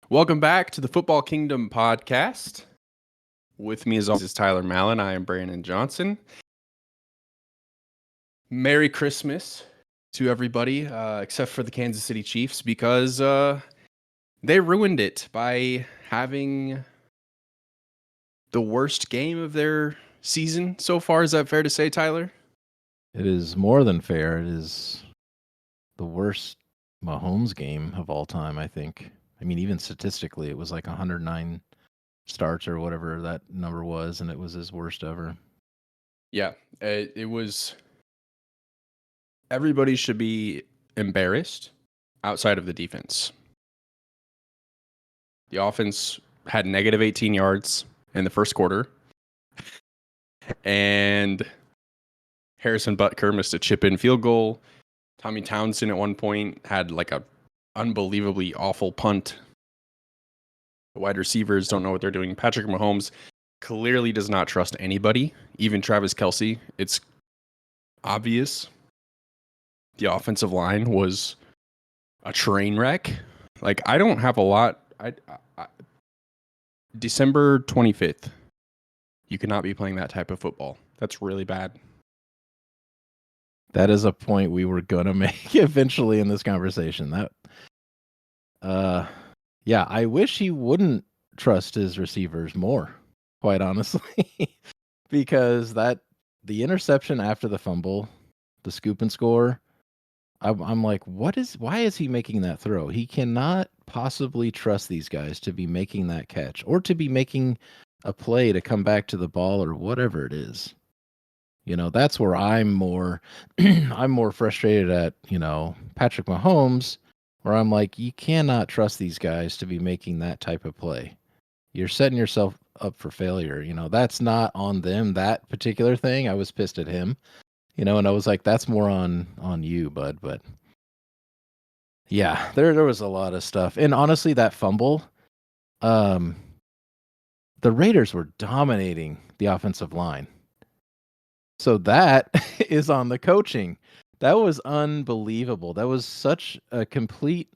Welcome back to the Football Kingdom podcast. With me as always is Tyler Mallon. I am Brandon Johnson. Merry Christmas to everybody, except for the Kansas City Chiefs, because they ruined it by having the worst game of their season so far. Is that fair to say, Tyler? It is more than fair. It is the worst Mahomes game of all time, I think. I mean, even statistically, it was like 109 starts or whatever that number was, and it was his worst ever. Yeah, it was. Everybody should be embarrassed outside of the defense. The offense had negative 18 yards in the first quarter. And Harrison Butker missed a chip-in field goal. Tommy Townsend at one point had like a unbelievably awful punt. The wide receivers don't know what they're doing. Patrick Mahomes clearly does not trust anybody, even Travis Kelce. It's obvious. The offensive line was a train wreck. Like, I don't have a lot. December 25th, you cannot be playing that type of football. That's really bad. That is a point we were gonna make eventually in this conversation. Yeah, I wish he wouldn't trust his receivers more, quite honestly, because the interception after the fumble, the scoop and score, I'm like, why is he making that throw? He cannot possibly trust these guys to be making that catch or to be making a play to come back to the ball or whatever it is. That's where I'm more I'm more frustrated at, Patrick Mahomes, where I'm like, you cannot trust these guys to be making that type of play. You're setting yourself up for failure. That's not on them, that particular thing. I was pissed at him. And I was like, that's more on you, bud. But yeah, there was a lot of stuff. And honestly, that fumble, the Raiders were dominating the offensive line. So that is on the coaching. That was unbelievable. That was such a complete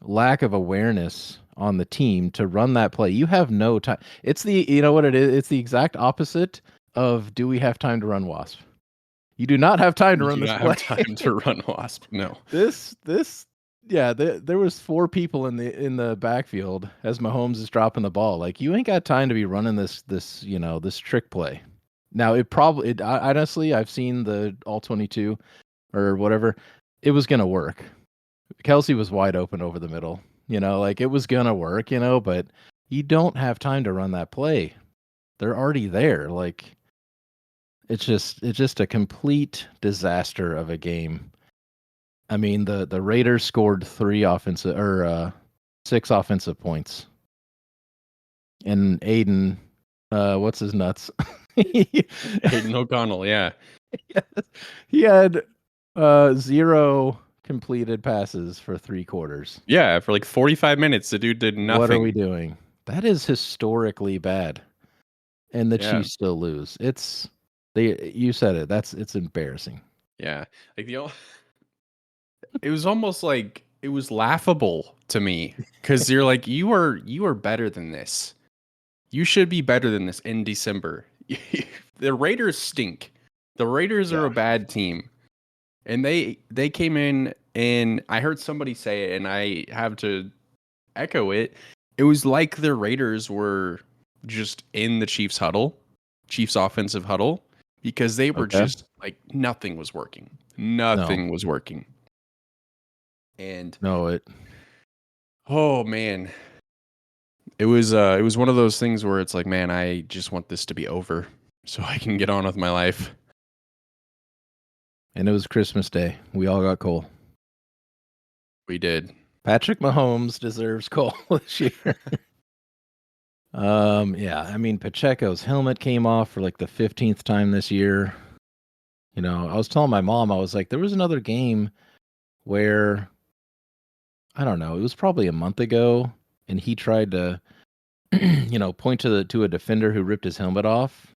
lack of awareness on the team to run that play. You have no time. It's you know what it is? It's the exact opposite of, do we have time to run Wasp? You do not have time to run this play. You do not have time to run Wasp. No. Yeah, there was 4 people in the backfield as Mahomes is dropping the ball. Like, you ain't got time to be running this trick play. Now, honestly, I've seen the all 22 or whatever. It was gonna work. Kelce was wide open over the middle. Like, it was gonna work. But you don't have time to run that play. They're already there. Like, it's just a complete disaster of a game. I mean, the Raiders scored 6 offensive points, and Aiden, what's his nuts? Aiden O'Connell, yeah. He had 0 completed passes for 3 quarters. Yeah, for like 45 minutes, the dude did nothing. What are we doing? That is historically bad, and the Chiefs still lose. You said it. It's embarrassing. Yeah, like it was almost like it was laughable to me because you're like, you are better than this. You should be better than this in December. The Raiders stink. The Raiders are a bad team, and they came in, and I heard somebody say it, and I have to echo it. It was like the Raiders were just in the Chiefs offensive huddle, because they were just like, nothing was working. Nothing was working. And oh man, it was one of those things where it's like, man, I just want this to be over so I can get on with my life. And it was Christmas Day. We all got Cole. We did. Patrick Mahomes deserves Cole this year. Yeah, I mean, Pacheco's helmet came off for like the 15th time this year. I was telling my mom, I was like, there was another game where, I don't know, it was probably a month ago, and he tried to, point to a defender who ripped his helmet off,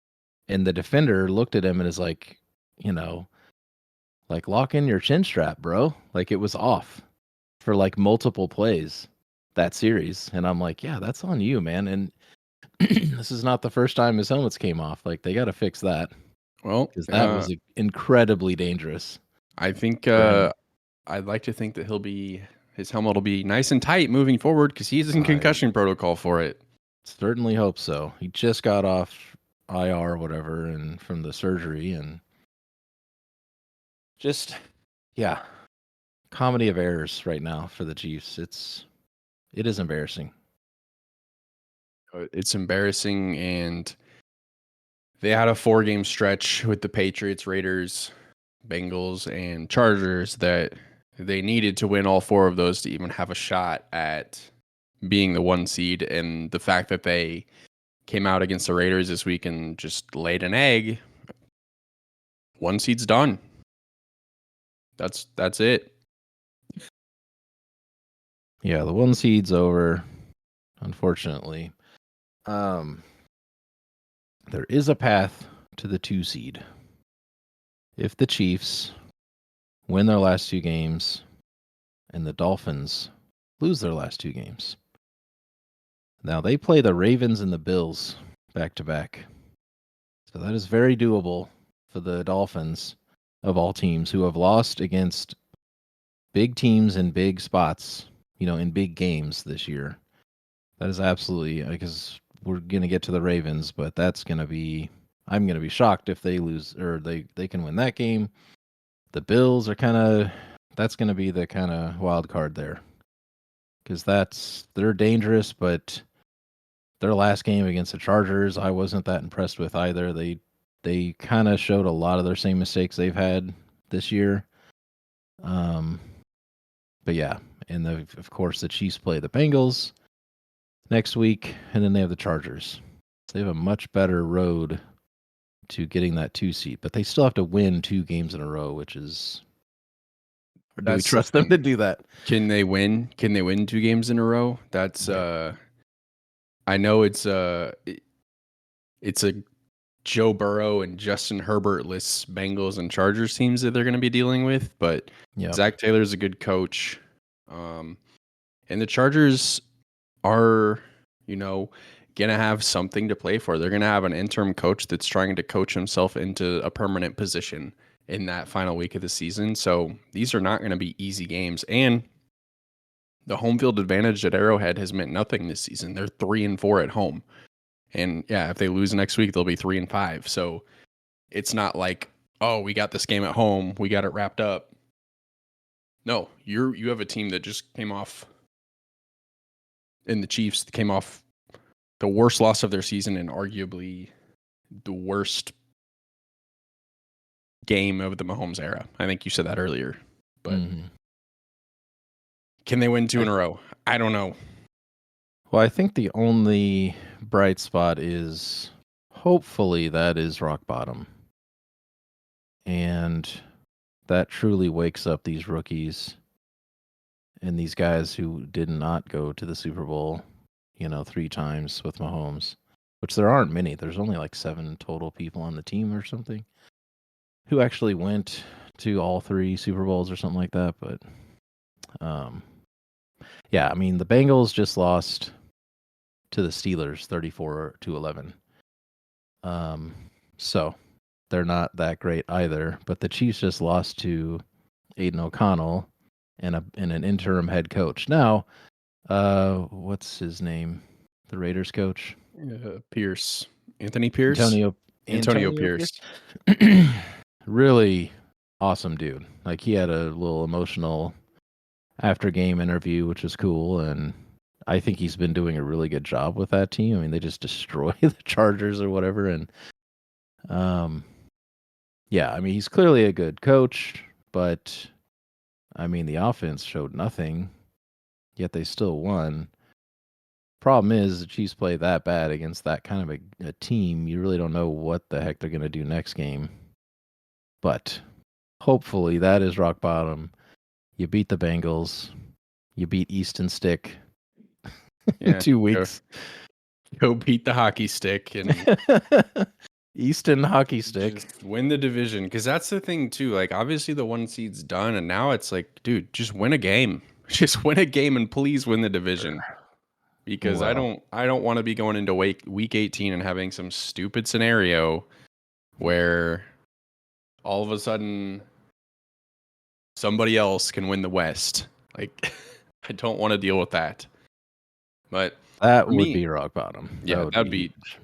and the defender looked at him and is like, like, lock in your chin strap, bro. Like, it was off for like multiple plays. that series. And I'm like, yeah, that's on you, man. And this is not the first time his helmets came off. Like, they got to fix that Well, because that was incredibly dangerous I think for him. I'd like to think that his helmet will be nice and tight moving forward because he's in I concussion protocol for it. certainly hope so. He just got off IR or whatever and from the surgery, and just, yeah, comedy of errors right now for the Chiefs. It is embarrassing. It's embarrassing, and they had a 4-game stretch with the Patriots, Raiders, Bengals, and Chargers that they needed to win all 4 of those to even have a shot at being the 1 seed. And the fact that they came out against the Raiders this week and just laid an egg, 1 seed's done. That's it. Yeah, the 1 seed's over, unfortunately. There is a path to the 2 seed. If the Chiefs win their last 2 games and the Dolphins lose their last 2 games. Now they play the Ravens and the Bills back to back. So that is very doable for the Dolphins of all teams who have lost against big teams in big spots, in big games this year. That is absolutely, because we're going to get to the Ravens, but I'm going to be shocked if they lose or they can win that game. The Bills are that's going to be the kind of wild card there, because they're dangerous, but their last game against the Chargers, I wasn't that impressed with either. They kind of showed a lot of their same mistakes they've had this year. But yeah, and of course the Chiefs play the Bengals next week, and then they have the Chargers. So they have a much better road to getting that 2 seed, but they still have to win 2 games in a row, which is. Or do we trust them to do that? Can they win? Can they win 2 games in a row? That's I know it's a Joe Burrow and Justin Herbert-less Bengals and Chargers teams that they're going to be dealing with, but Zach Taylor's a good coach. And the Chargers are, going to have something to play for. They're going to have an interim coach that's trying to coach himself into a permanent position in that final week of the season. So these are not going to be easy games. And the home field advantage at Arrowhead has meant nothing this season. They're 3-4 at home. And yeah, if they lose next week, they'll be 3-5. So it's not like, oh, we got this game at home, we got it wrapped up. No, you have a team that just came off, and the Chiefs came off the worst loss of their season and arguably the worst game of the Mahomes era. I think you said that earlier. But Can they win 2 in a row? I don't know. Well, I think the only bright spot is hopefully that is rock bottom. And that truly wakes up these rookies and these guys who did not go to the Super Bowl, 3 times with Mahomes, which there aren't many. There's only like 7 total people on the team or something who actually went to all 3 Super Bowls or something like that. But, yeah, I mean, the Bengals just lost to the Steelers 34-11. So they're not that great either, but the Chiefs just lost to Aiden O'Connell and an interim head coach. Now, what's his name? The Raiders coach? Pierce. Anthony Pierce? Antonio Pierce. Really awesome dude. Like, he had a little emotional after game interview, which was cool, and I think he's been doing a really good job with that team. I mean, they just destroy the Chargers or whatever, and yeah, I mean, he's clearly a good coach, but I mean, the offense showed nothing, yet they still won. Problem is, the Chiefs play that bad against that kind of a team. You really don't know what the heck they're going to do next game. But hopefully that is rock bottom. You beat the Bengals. You beat Easton Stick in 2 weeks. Go beat the hockey stick and Easton hockey stick. Just win the division, because that's the thing too. Like, obviously the 1 seed's done, and now it's like, dude, just win a game. Just win a game and please win the division. Because I Well. don't want to be going into week 18 and having some stupid scenario where all of a sudden somebody else can win the West. Like I don't want to deal with that. But That for would me, be rock bottom. yeah, That would that'd be be huge.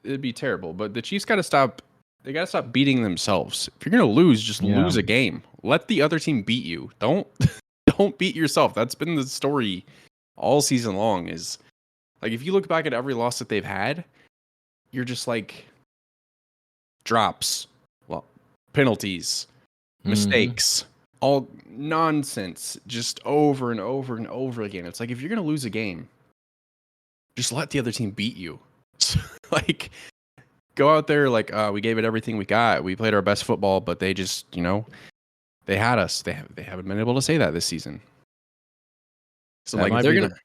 it'd be terrible. But the Chiefs got to stop. They got to stop beating themselves. If you're gonna lose, just Yeah. lose a game. Let the other team beat you. Don't don't beat yourself. That's been the story all season long. Is like if you look back at every loss that they've had, you're just like drops, well, penalties, Mhm. mistakes, all nonsense, just over and over and over again. It's like if you're gonna lose a game, just let the other team beat you. Like go out there like we gave it everything we got. We played our best football, but they just, they had us. They haven't been able to say that this season. So That like if might they're be gonna the go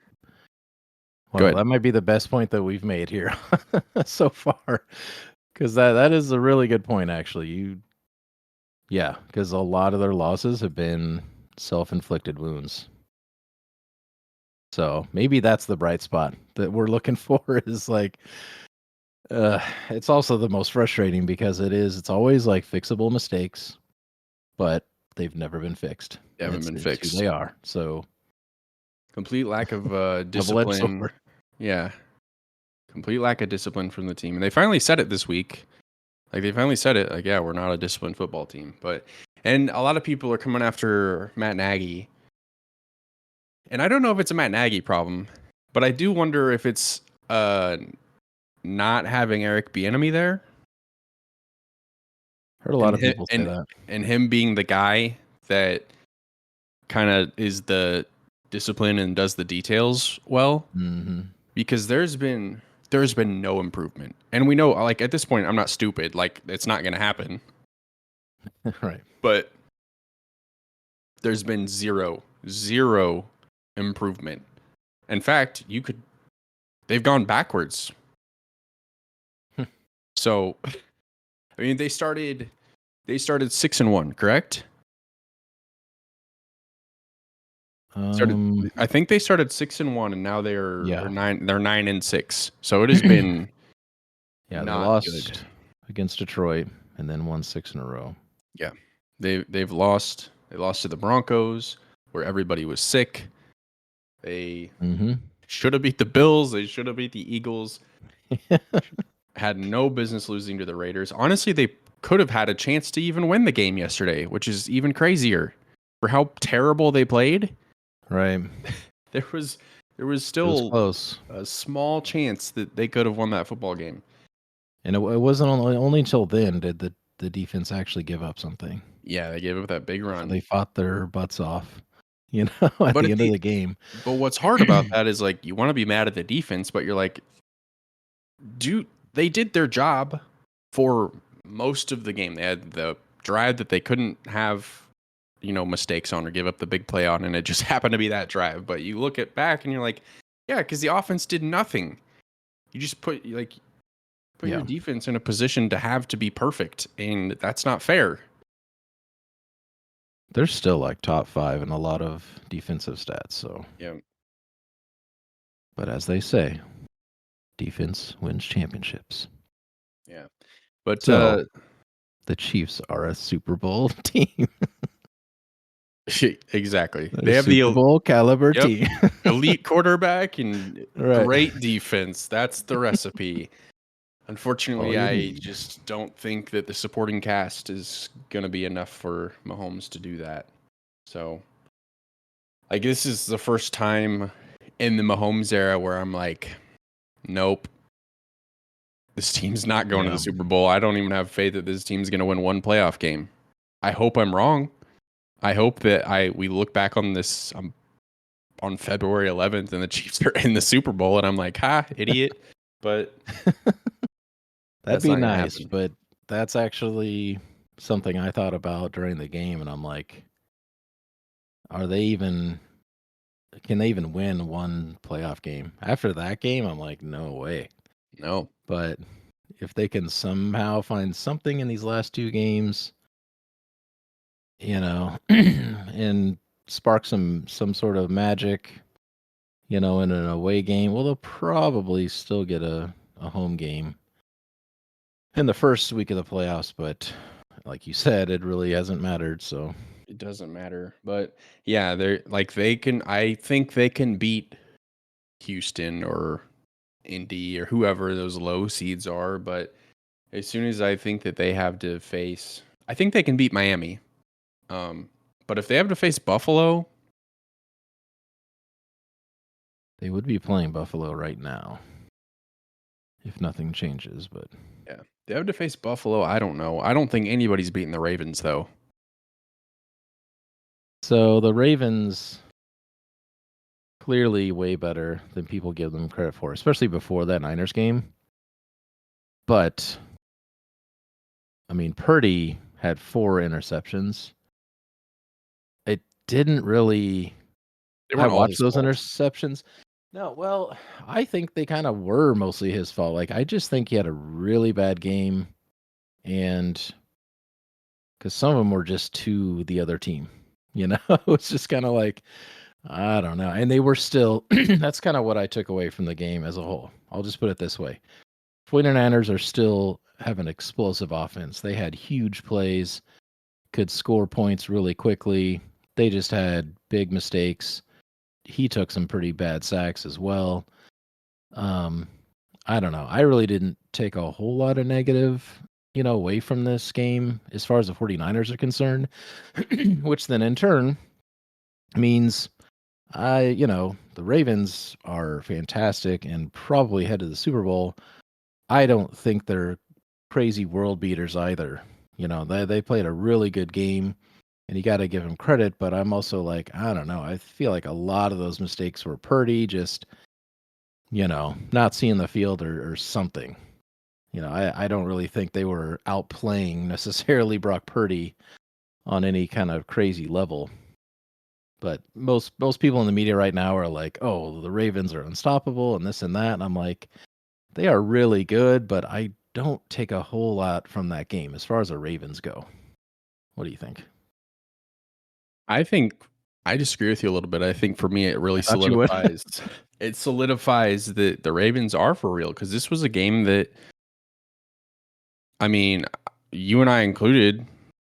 well, ahead. that might be the best point that we've made here so far, because that is a really good point, actually. Yeah, because a lot of their losses have been self-inflicted wounds. So maybe that's the bright spot that we're looking for. Is like, it's also the most frustrating because it's always like fixable mistakes, but they've never been fixed. They haven't been It's who fixed. they are. So Complete lack of double-edged discipline. sword. Yeah. Complete lack of discipline from the team. And they finally said it this week. Like they finally said it, like, yeah, we're not a disciplined football team. And a lot of people are coming after Matt Nagy. And I don't know if it's a Matt Nagy problem, but I do wonder if it's not having Eric Bieniemy there. Heard a lot of people say and that. and him being the guy that kind of is the discipline and does the details well. Mm-hmm. Because there's been no improvement. And we know, like, at this point, I'm not stupid. Like, it's not going to happen. Right. But there's been zero improvement. In fact, they've gone backwards. So, I mean, they started 6-1, correct? I think they started 6-1, and now they're 9-6. So it has been yeah, they not lost good against Detroit and then won 6 in a row. Yeah, they've lost. They lost to the Broncos, where everybody was sick. They should have beat the Bills. They should have beat the Eagles. Had no business losing to the Raiders. Honestly, they could have had a chance to even win the game yesterday, which is even crazier for how terrible they played. Right. There was still close. a small chance that they could have won that football game. And it wasn't only until then did the defense actually give up something. Yeah, they gave up that big run. They fought their butts off, at the end of the game. But what's hard about that is like you want to be mad at the defense, but you're like, they did their job for most of the game. They had the drive that they couldn't have, mistakes on or give up the big play on, and it just happened to be that drive. But you look at back and you're like, yeah, because the offense did nothing. You just put your defense in a position to have to be perfect, and that's not fair. They're still like top 5 in a lot of defensive stats. So yeah. But as they say, defense wins championships. Yeah. But so, the Chiefs are a Super Bowl team. Exactly. They have Super Bowl caliber team. Elite quarterback and great defense. That's the recipe. Unfortunately, I just don't think that the supporting cast is going to be enough for Mahomes to do that. So, like, this is the first time in the Mahomes era where I'm like, nope, this team's not going to the Super Bowl. I don't even have faith that this team's going to win one playoff game. I hope I'm wrong. I hope that we look back on this on February 11th and the Chiefs are in the Super Bowl and I'm like, ha, idiot. But that'd be nice. But that's actually something I thought about during the game. And I'm like, can they even win one playoff game? After that game, I'm like, no way. No. But if they can somehow find something in these last 2 games, and spark some sort of magic, in an away game. Well, they'll probably still get a home game in the first week of the playoffs, but like you said, it really hasn't mattered. So It doesn't matter. But yeah, I think they can beat Houston or Indy or whoever those low seeds are, but as soon as I think that they have to face, I think they can beat Miami. But if they have to face Buffalo, they would be playing Buffalo right now if nothing changes. But yeah, they have to face Buffalo. I don't know. I don't think anybody's beating the Ravens though. so the Ravens clearly way better than people give them credit for, especially before that Niners game. But I mean, Purdy had 4 interceptions. It didn't really. They I weren't all watched his those fault. interceptions. No, well, I think they kind of were mostly his fault. Like, I just think he had a really bad game, and because some of them were just to the other team, it was just kind of like, I don't know. And they were still, that's kind of what I took away from the game as a whole. I'll just put it this way: 49ers are still have an explosive offense. They had huge plays, could score points really quickly. They just had big mistakes. He took some pretty bad sacks as well. Um, I don't know. I really didn't take a whole lot of negative, away from this game as far as the 49ers are concerned, which then in turn means the Ravens are fantastic and probably head to the Super Bowl. I don't think they're crazy world beaters either. They played a really good game and you got to give them credit, but I'm also like, I don't know. I feel like a lot of those mistakes were Purdy just, not seeing the field or something. I don't really think they were outplaying necessarily Brock Purdy on any kind of crazy level. But most people in the media right now are like, "Oh, the Ravens are unstoppable and this and that." And I'm like, they are really good, but I don't take a whole lot from that game as far as the Ravens go. What do you think? I think I disagree with you a little bit. I think for me, it really I thought you would. solidifies that the Ravens are for real because this was a game that, I mean, you and I included,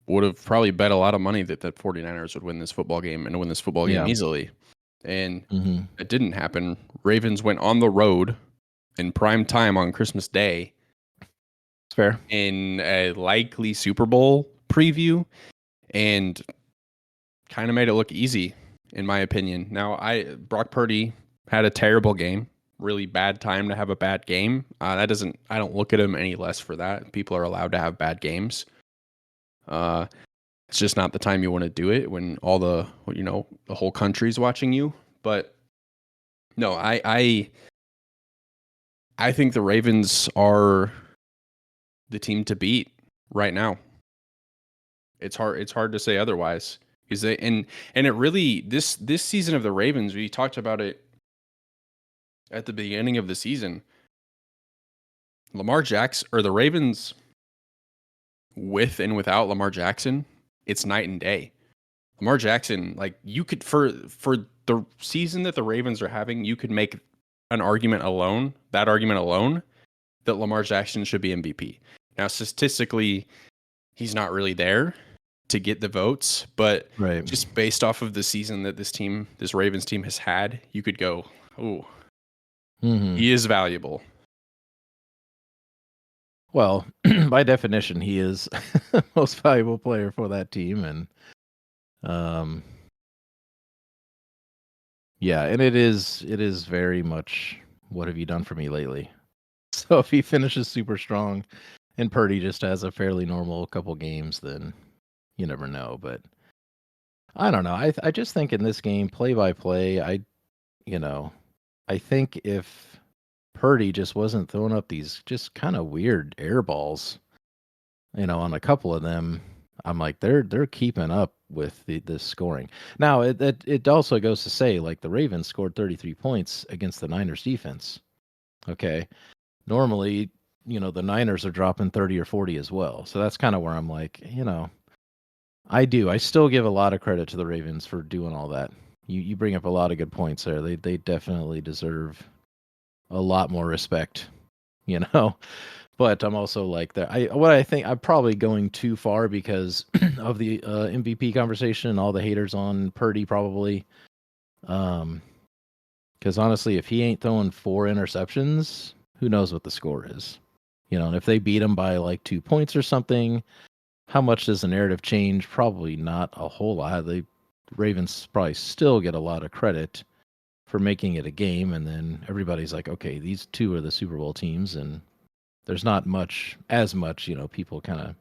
would have probably bet a lot of money that the 49ers would win this football game and win this football game Yeah. easily. And Hmm. it didn't happen. Ravens went on the road in prime time on Christmas Day It's fair. in a likely Super Bowl preview and kind of made it look easy, in my opinion. Now, Brock Purdy had a terrible game. Really bad time to have a bad game. I don't look at him any less for that. People are allowed to have bad games. It's just not the time you want to do it when all the whole country's watching you. But no, I think the Ravens are the team to beat right now. It's hard to say otherwise. Because and it really this season of the Ravens, we talked about it at the beginning of the season. Lamar Jackson or the Ravens with and without Lamar Jackson, it's night and day. Lamar Jackson, like you could for the season that the Ravens are having, you could make an argument alone, that Lamar Jackson should be MVP. Now, statistically, he's not really there to get the votes, but Right. just based off of the season that this Ravens team has had, you could go, oh, Hmm. he is valuable. Well, by definition, he is most valuable player for that team, and um, yeah, and it is very much what have you done for me lately? So if he finishes super strong and Purdy just has a fairly normal couple games, then you never know. But I don't know. I just think in this game, play by play, you know, I think if Purdy just wasn't throwing up these just kind of weird air balls, on a couple of them, I'm like they're keeping up with the scoring. Now it also goes to say like the Ravens scored 33 points against the Niners defense. Okay. Normally, the Niners are dropping 30 or 40 as well. So that's kind of where I'm like, I do. I still give a lot of credit to the Ravens for doing all that. You bring up a lot of good points there. They definitely deserve a lot more respect, you know. But I'm also like that. I think I'm probably going too far because of the MVP conversation and all the haters on Purdy probably. Because honestly, if he ain't throwing 4 interceptions, who knows what the score is? You know, and if they beat him by like 2 points or something, how much does the narrative change? Probably not a whole lot. The Ravens probably still get a lot of credit for making it a game, and then everybody's like, okay, these two are the Super Bowl teams, and there's not as much, people kind of,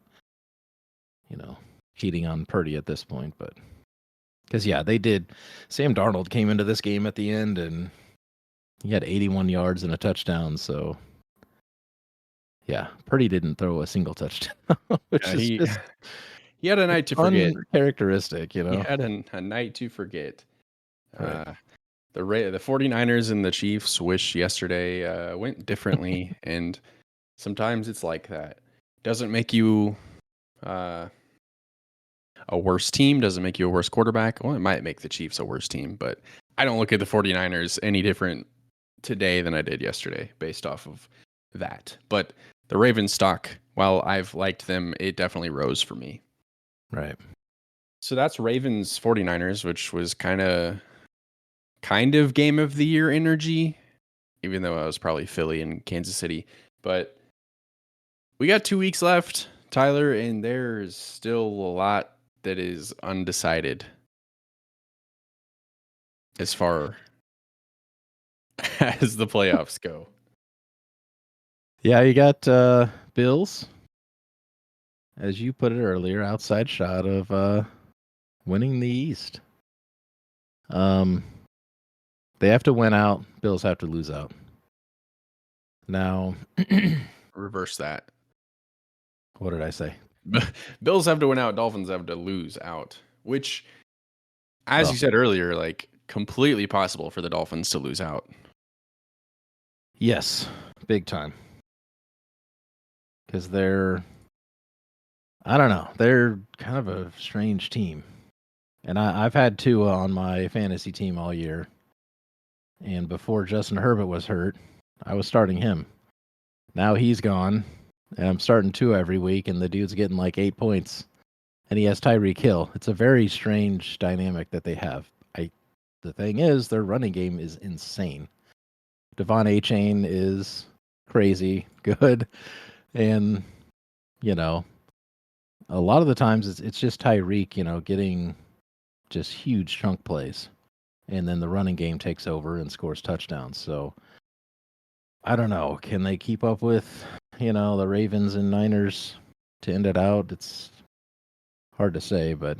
cheating on Purdy at this point, but because they did. Sam Darnold came into this game at the end, and he had 81 yards and a touchdown. So, yeah, Purdy didn't throw a single touchdown, which is just he had a night to forget. Uncharacteristic, He had a night to forget. Right. The 49ers and the Chiefs wish yesterday went differently, and sometimes it's like that. Doesn't make you a worse team, doesn't make you a worse quarterback. Well, it might make the Chiefs a worse team, but I don't look at the 49ers any different today than I did yesterday based off of that. But the Ravens stock, while I've liked them, it definitely rose for me. Right. So that's Ravens 49ers, which was kind of game of the year energy, even though I was probably Philly and Kansas City. But we got 2 weeks left, Tyler, and there's still a lot that is undecided as far as the playoffs go. Yeah, you got Bills, as you put it earlier, outside shot of winning the East. They have to win out. Bills have to lose out. Now, reverse that. What did I say? Bills have to win out. Dolphins have to lose out, which, as you said earlier, like completely possible for the Dolphins to lose out. Yes, big time. Because I don't know, they're kind of a strange team. And I've had Tua on my fantasy team all year. And before Justin Herbert was hurt, I was starting him. Now he's gone, and I'm starting Tua every week, and the dude's getting like 8 points. And he has Tyreek Hill. It's a very strange dynamic that they have. The thing is, their running game is insane. Devon Achane is crazy good. And, a lot of the times it's just Tyreek, getting just huge chunk plays. And then the running game takes over and scores touchdowns. So I don't know. Can they keep up with, the Ravens and Niners to end it out? It's hard to say, but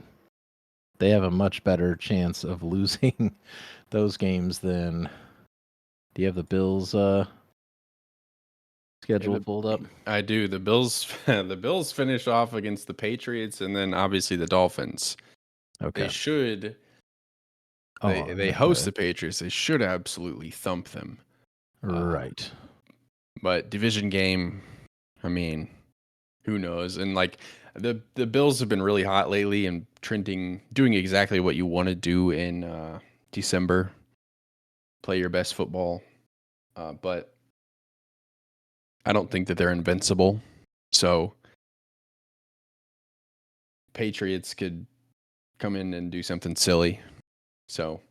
they have a much better chance of losing those games than. Do you have the Bills schedule pulled up? I do. The Bills finish off against the Patriots and then obviously the Dolphins. Okay. They should. They host the Patriots. They should absolutely thump them. Right. But division game, I mean, who knows? And like the Bills have been really hot lately and doing exactly what you want to do in December. Play your best football. But I don't think that they're invincible. So Patriots could come in and do something silly. So,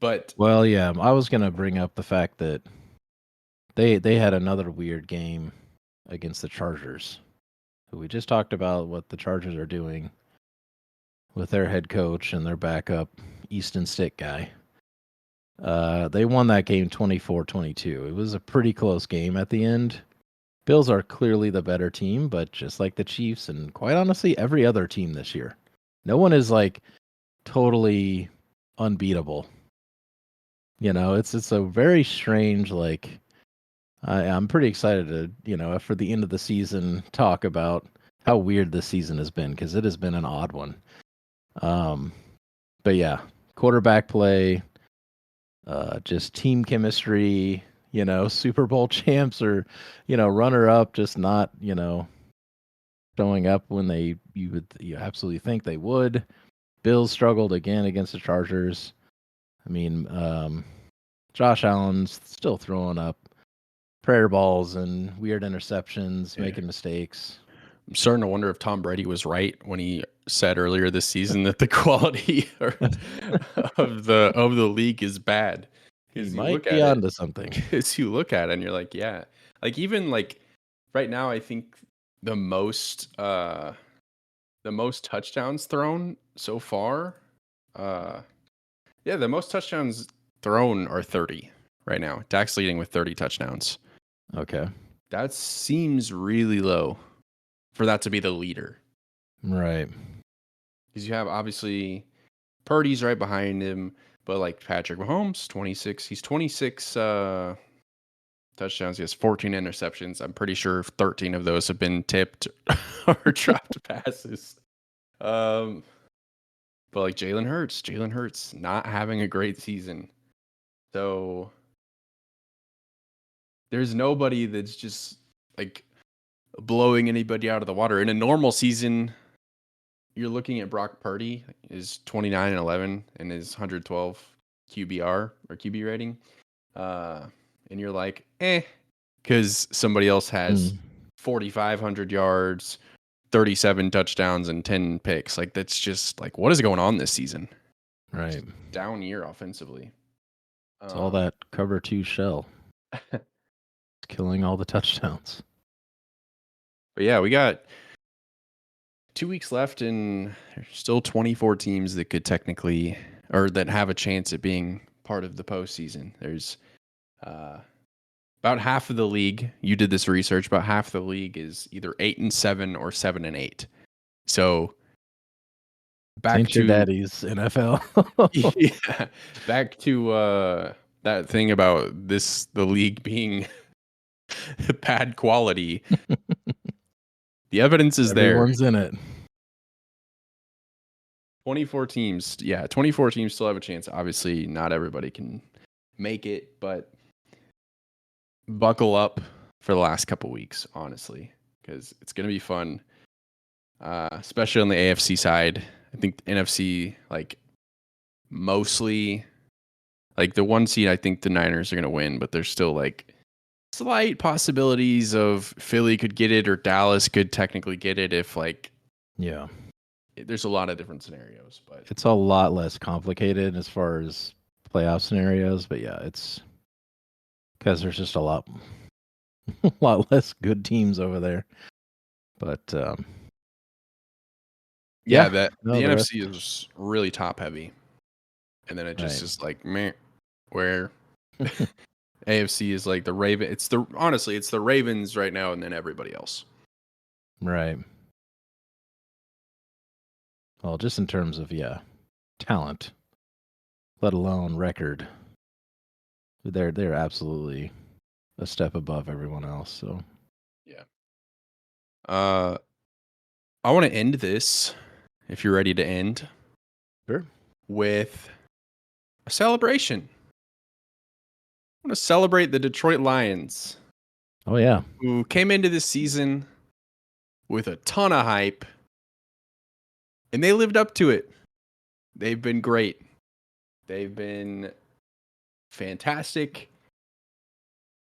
but well, yeah, I was gonna bring up the fact that they had another weird game against the Chargers. We just talked about what the Chargers are doing with their head coach and their backup Easton Stick guy. They won that game 24-22. It was a pretty close game at the end. Bills are clearly the better team, but just like the Chiefs and quite honestly every other team this year, no one is like totally unbeatable. It's a very strange, like, I'm pretty excited to, for the end of the season, talk about how weird this season has been, because it has been an odd one. But yeah, quarterback play, just team chemistry, Super Bowl champs or, runner up, just not, showing up when you absolutely think they would. Bills struggled again against the Chargers. I mean, Josh Allen's still throwing up prayer balls and weird interceptions, making mistakes. I'm starting to wonder if Tom Brady was right when he said earlier this season that the quality of the league is bad. He might be onto something. Because you look at it and you're like, yeah, like even like right now, I think the most touchdowns thrown so far, the most touchdowns thrown are 30 right now. Dak's leading with 30 touchdowns. Okay, that seems really low for that to be the leader. Right. Because you have obviously Purdy's right behind him, but like Patrick Mahomes, 26. He's 26 touchdowns. He has 14 interceptions. I'm pretty sure 13 of those have been tipped or dropped passes. But like Jalen Hurts not having a great season. So there's nobody that's just like blowing anybody out of the water. In a normal season, you're looking at Brock Purdy is 29-11 and his 112 QBR or QB rating. And you're like, because somebody else has 4,500 yards, 37 touchdowns, and 10 picks. Like, that's just like, what is going on this season? Right. Just down year offensively. It's all that cover 2 shell. Killing all the touchdowns. But yeah, we got 2 weeks left, and there's still 24 teams that could technically, or that have a chance at being part of the postseason. There's about half of the league. You did this research. About half of the league is either 8-7 or 7-8. So back Ain't to your daddy's NFL. yeah, back to that thing about the league being bad quality. The evidence is there. Everyone's in it. 24 teams. Yeah, 24 teams still have a chance. Obviously, not everybody can make it, but buckle up for the last couple weeks, honestly, because it's going to be fun, especially on the AFC side. I think NFC, like, mostly, like, the 1 seed, I think the Niners are going to win, but there's still, like, slight possibilities of Philly could get it or Dallas could technically get it if, like, there's a lot of different scenarios, but it's a lot less complicated as far as playoff scenarios. But yeah, it's because there's just a lot less good teams over there. But the NFC is really top heavy, and then it just is like meh. Where AFC is like the Raven. It's the Ravens right now, and then everybody else. Right. Well, just in terms of talent, let alone record, they're absolutely a step above everyone else. So yeah. I want to end this, if you're ready to end, sure, with a celebration. I want to celebrate the Detroit Lions. Oh yeah, who came into this season with a ton of hype. And they lived up to it. They've been great. They've been fantastic.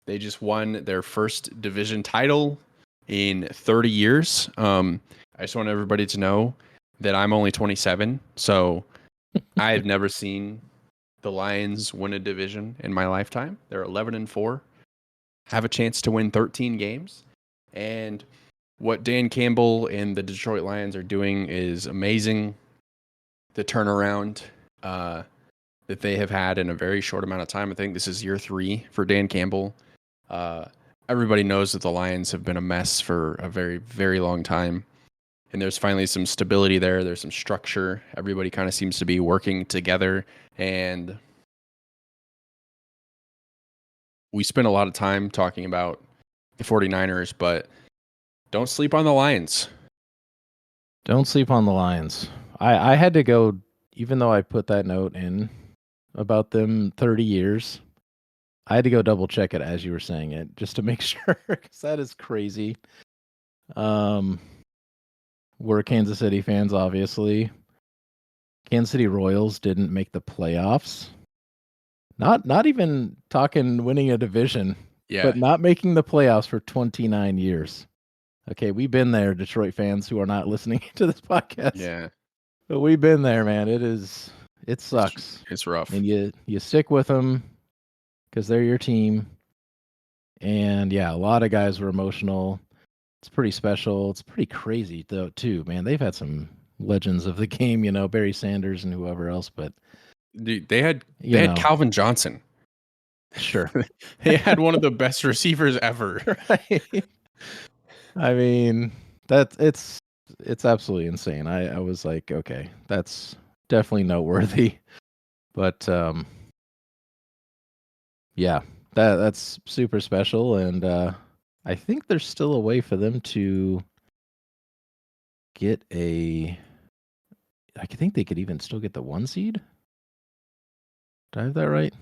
They just won their first division title in 30 years. I just want everybody to know that I'm only 27. So I've never seen the Lions win a division in my lifetime. They're 11-4. Have a chance to win 13 games. And what Dan Campbell and the Detroit Lions are doing is amazing. The turnaround that they have had in a very short amount of time. I think this is year 3 for Dan Campbell. Everybody knows that the Lions have been a mess for a very, very long time. And there's finally some stability there. There's some structure. Everybody kind of seems to be working together. And we spent a lot of time talking about the 49ers, but don't sleep on the Lions. Don't sleep on the Lions. I had to go, even though I put that note in about them 30 years, I had to go double check it as you were saying it just to make sure, because that is crazy. we're Kansas City fans, obviously. Kansas City Royals didn't make the playoffs. Not even talking winning a division, Yeah. but not making the playoffs for 29 years. Okay, we've been there, Detroit fans who are not listening to this podcast. Yeah. But we've been there, man. It sucks. It's rough. And you stick with them because they're your team. And yeah, a lot of guys were emotional. It's pretty special. It's pretty crazy though, too, man. They've had some legends of the game, Barry Sanders and whoever else, but Dude, they had Calvin Johnson. Sure. They had one of the best receivers ever. Right. I mean, it's absolutely insane. I was like, okay, that's definitely noteworthy. But yeah, that's super special, and I think there's still a way for them to get I think they could even still get the 1 seed. Did I have that right?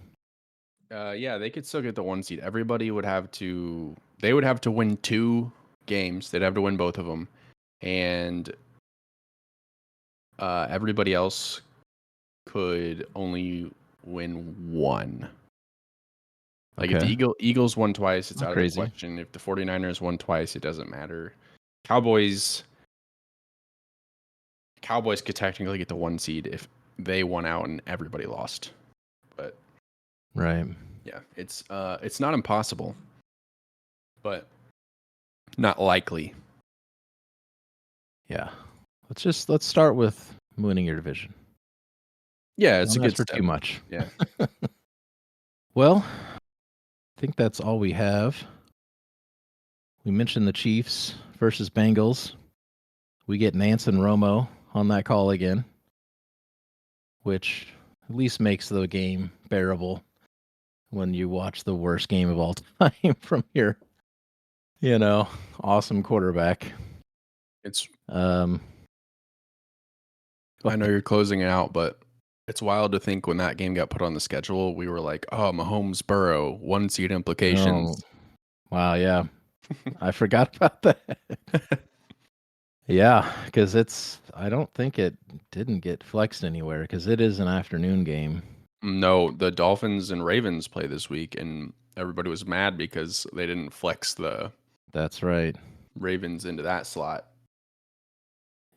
Yeah, they could still get the 1 seed. Everybody would have to. They would have to win 2 games. They'd have to win both of them, and everybody else could only win 1. Like if the Eagles won twice, it's out of the question. If the 49ers won twice, it doesn't matter. Cowboys could technically get the 1 seed if they won out and everybody lost. But right. Yeah, it's not impossible, but not likely. Yeah. Let's start with winning your division. Yeah, it's a good step. Too much. Yeah. Well, I think that's all we have. We mentioned the Chiefs versus Bengals. We get Nance and Romo on that call again, which at least makes the game bearable when you watch the worst game of all time from your, awesome quarterback. It's I know you're closing it out, but it's wild to think when that game got put on the schedule, we were like, oh, Mahomes Burrow, 1 seed implications. Oh, wow, yeah. I forgot about that. Yeah, because I don't think it didn't get flexed anywhere because it is an afternoon game. No, the Dolphins and Ravens play this week, and everybody was mad because they didn't flex the. That's right. Ravens into that slot.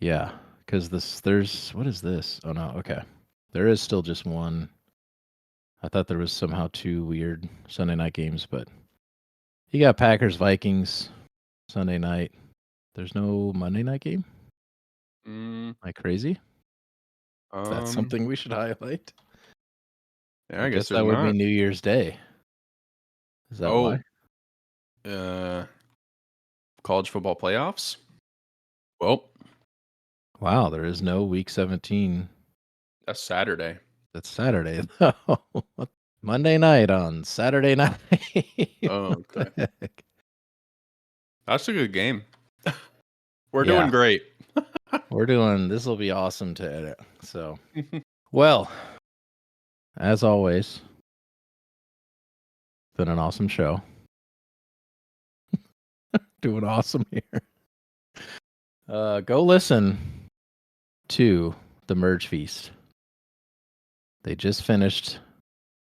Yeah, because what is this? Oh no, okay. There is still just one. I thought there was somehow 2 weird Sunday night games, but you got Packers Vikings Sunday night. There's no Monday night game? Am I crazy? That's something we should highlight. Yeah, I guess that would be New Year's Day. Is that why? College football playoffs? Well. Wow, there is no Week 17. That's Saturday. That's Saturday, though. Monday night on Saturday night. Oh, okay. That's a good game. We're doing great. This will be awesome to edit. So, well, as always, been an awesome show. Doing awesome here. Go listen to the Merge Feast. They just finished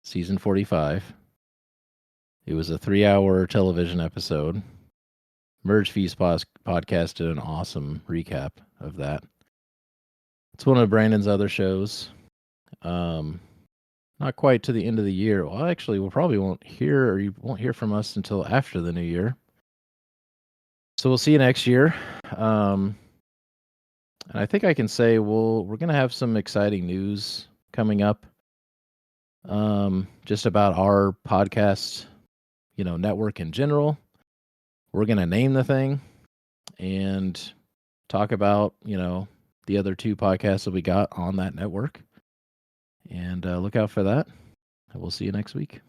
season 45. It was a 3-hour television episode. Merge Feast podcast did an awesome recap of that. It's one of Brandon's other shows. Not quite to the end of the year. Well, actually, you won't hear from us until after the new year. So we'll see you next year. And I think I can say we're going to have some exciting news coming up. Just about our podcast, network in general. We're going to name the thing and talk about, the other 2 podcasts that we got on that network. And look out for that. We'll see you next week.